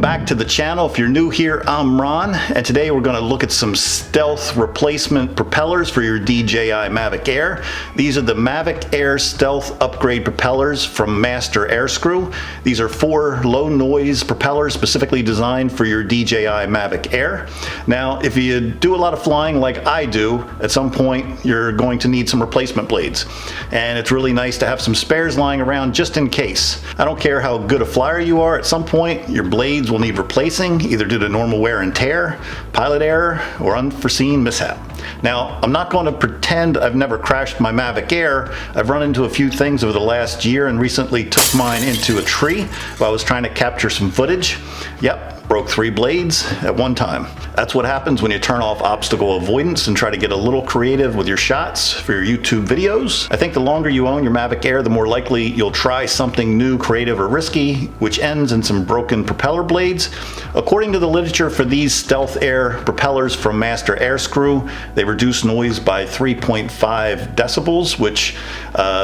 back to the channel. If you're new here, I'm Ron, and today we're going to look at some stealth replacement propellers for your DJI Mavic Air. These are the Mavic Air Stealth Upgrade propellers from MASTER AIRSCREW. These are 4 low noise propellers specifically designed for your DJI Mavic Air. Now, if you do a lot of flying like I do, at some point you're going to need some replacement blades. And it's really nice to have some spares lying around just in case. I don't care how good a flyer you are, at some point your blades will need replacing, either due to normal wear and tear, pilot error, or unforeseen mishap. Now, I'm not going to pretend I've never crashed my Mavic Air. I've run into a few things over the last year and recently took mine into a tree while I was trying to capture some footage. Yep, broke 3 blades at one time. That's what happens when you turn off obstacle avoidance and try to get a little creative with your shots for your YouTube videos. I think the longer you own your Mavic Air, the more likely you'll try something new, creative, or risky, which ends in some broken propeller blades. According to the literature for these Stealth Air propellers from MASTER AIRSCREW, they reduce noise by 3.5 decibels, which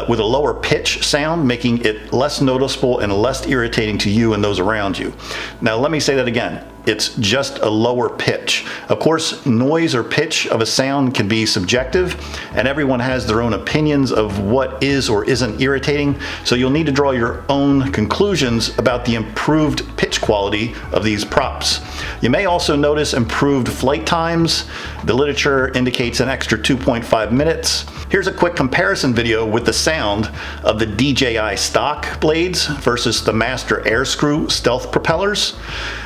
with a lower pitch sound, making it less noticeable and less irritating to you and those around you. Now, let me say that again. It's just a lower pitch. Of course, noise or pitch of a sound can be subjective, and everyone has their own opinions of what is or isn't irritating, so you'll need to draw your own conclusions about the improved pitch quality of these props. You may also notice improved flight times. The literature indicates an extra 2.5 minutes. Here's a quick comparison video with the sound of the DJI STOCK blades versus the MASTER AIRSCREW Stealth propellers.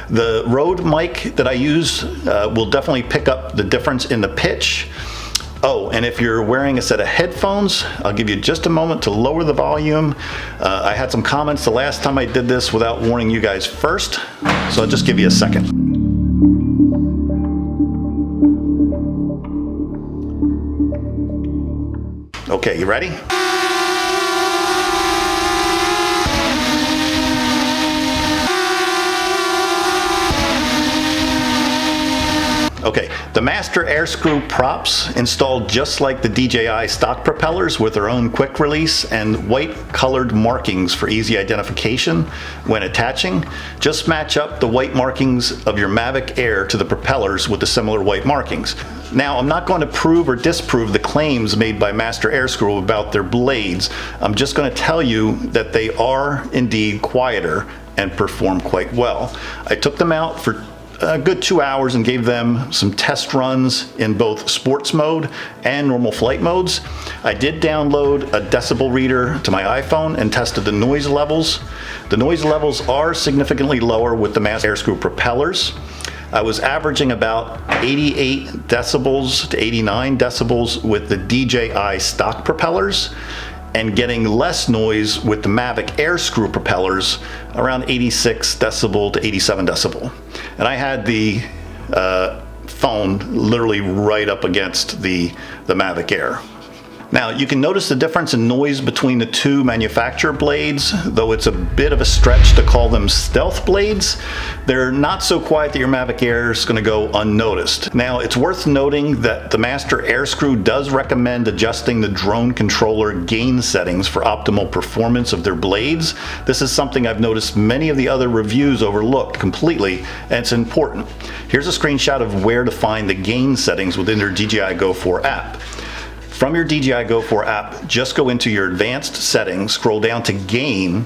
The Rode mic that I use will definitely pick up the difference in the pitch. Oh, and if you're wearing a set of headphones, I'll give you just a moment to lower the volume. I had some comments the last time I did this without warning you guys first, so I'll just give you a second. Okay, you ready? Okay, the MASTER AIRSCREW props installed just like the DJI STOCK propellers with their own quick release and white colored markings for easy identification when attaching. Just match up the white markings of your Mavic Air to the propellers with the similar white markings. Now, I'm not going to prove or disprove the claims made by MASTER AIRSCREW about their blades. I'm just going to tell you that they are indeed quieter and perform quite well. I took them out for a good 2 hours and gave them some test runs in both sports mode and normal flight modes. I did download a decibel reader to my iPhone and tested the noise levels. The noise levels are significantly lower with the MASTER AIRSCREW propellers. I was averaging about 88 decibels to 89 decibels with the DJI STOCK propellers, and getting less noise with the Mavic AIRSCREW propellers, around 86 decibel to 87 decibel. And I had the phone literally right up against the Mavic Air. Now, you can notice the difference in noise between the 2 manufacturer blades, though it's a bit of a stretch to call them stealth blades. They're not so quiet that your Mavic Air is going to go unnoticed. Now, it's worth noting that the MASTER AIRSCREW does recommend adjusting the drone controller gain settings for optimal performance of their blades. This is something I've noticed many of the other reviews overlooked completely, and it's important. Here's a screenshot of where to find the gain settings within your DJI Go 4 app. From your DJI Go 4 app, just go into your advanced settings, scroll down to gain,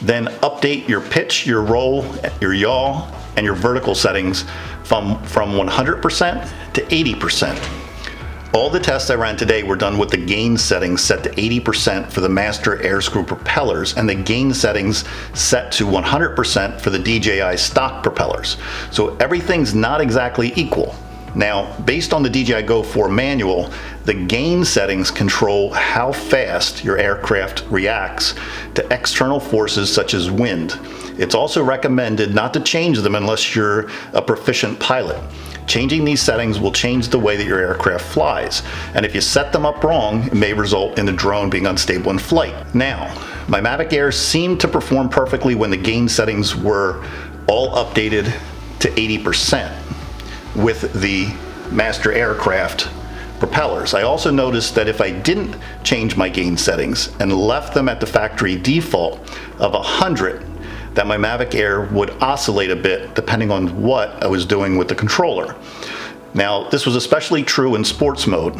then update your pitch, your roll, your yaw, and your vertical settings from 100% to 80%. All the tests I ran today were done with the gain settings set to 80% for the MASTER AIRSCREW propellers and the gain settings set to 100% for the DJI STOCK propellers. So everything's not exactly equal. Now, based on the DJI Go 4 manual, the gain settings control how fast your aircraft reacts to external forces such as wind. It's also recommended not to change them unless you're a proficient pilot. Changing these settings will change the way that your aircraft flies, and if you set them up wrong, it may result in the drone being unstable in flight. Now, my Mavic Air seemed to perform perfectly when the gain settings were all updated to 80%. With the MASTER aircraft propellers. I also noticed that if I didn't change my gain settings and left them at the factory default of 100, that my Mavic Air would oscillate a bit depending on what I was doing with the controller. Now, this was especially true in sports mode.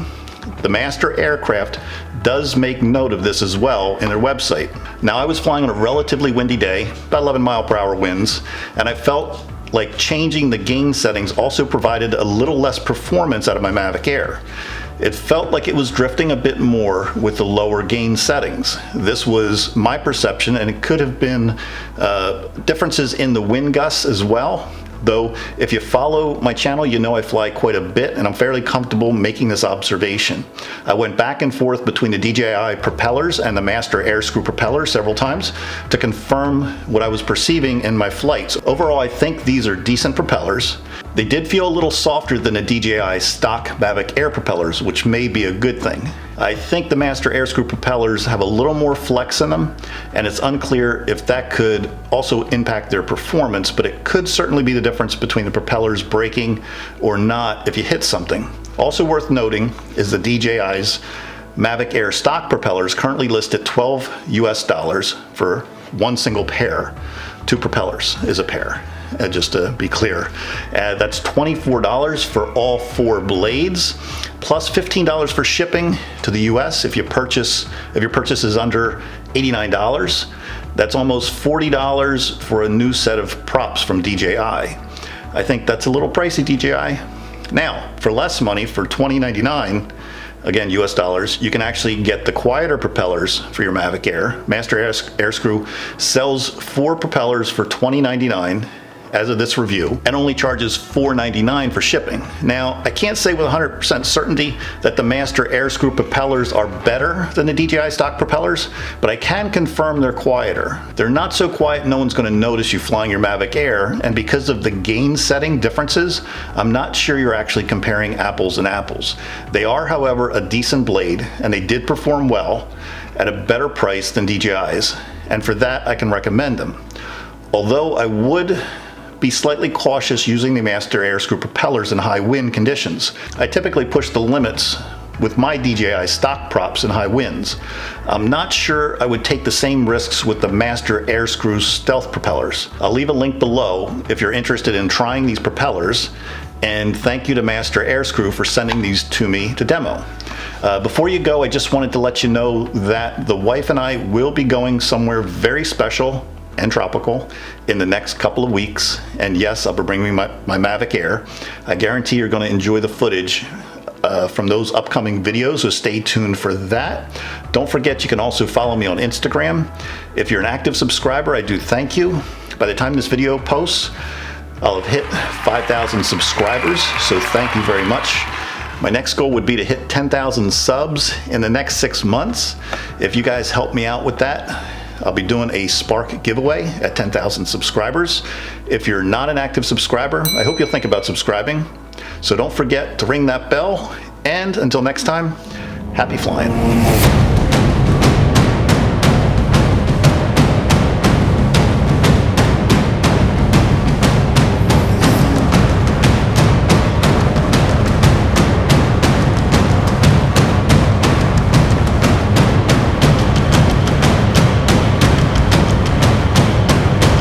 The Master Aircraft does make note of this as well in their website. Now, I was flying on a relatively windy day, about 11 mile/hour winds, and I felt like changing the gain settings also provided a little less performance out of my Mavic Air. It felt like it was drifting a bit more with the lower gain settings. This was my perception, and it could have been differences in the wind gusts as well. Though, if you follow my channel, you know I fly quite a bit, and I'm fairly comfortable making this observation. I went back and forth between the DJI propellers and the Master Airscrew propeller several times to confirm what I was perceiving in my flights. Overall, I think these are decent propellers. They did feel a little softer than the DJI STOCK Mavic Air propellers, which may be a good thing. I think the Master Airscrew propellers have a little more flex in them, and it's unclear if that could also impact their performance, but it could certainly be the difference between the propellers breaking or not if you hit something. Also worth noting is the DJI's Mavic Air stock propellers currently list at $12 US for one single pair. 2 propellers is a pair. Just to be clear, that's $24 for all 4 blades, plus $15 for shipping to the US if your purchase is under $89. That's almost $40 for a new set of props from DJI. I think that's a little pricey, DJI. Now, for less money, for $20.99, again US dollars, you can actually get the quieter propellers for your Mavic Air. Master Airscrew sells 4 propellers for $20.99 as of this review, and only charges $4.99 for shipping. Now, I can't say with 100% certainty that the Master Airscrew propellers are better than the DJI stock propellers, but I can confirm they're quieter. They're not so quiet no one's going to notice you flying your Mavic Air, and because of the gain setting differences, I'm not sure you're actually comparing apples and apples. They are, however, a decent blade, and they did perform well at a better price than DJI's, and for that I can recommend them. Although I would be slightly cautious using the Master Airscrew propellers in high wind conditions. I typically push the limits with my DJI stock props in high winds. I'm not sure I would take the same risks with the Master Airscrew Stealth Propellers. I'll leave a link below if you're interested in trying these propellers, and thank you to Master Airscrew for sending these to me to demo. Before you go, I just wanted to let you know that the wife and I will be going somewhere very special and tropical in the next couple of weeks, and yes, I'll be bringing my Mavic Air. I guarantee you're going to enjoy the footage from those upcoming videos, so stay tuned for that. Don't forget you can also follow me on Instagram. If you're an active subscriber, I do thank you. By the time this video posts, I'll have hit 5,000 subscribers, so thank you very much. My next goal would be to hit 10,000 subs in the next 6 months. If you guys help me out with that, I'll be doing a Spark giveaway at 10,000 subscribers. If you're not an active subscriber, I hope you'll think about subscribing. So don't forget to ring that bell, and until next time, happy flying.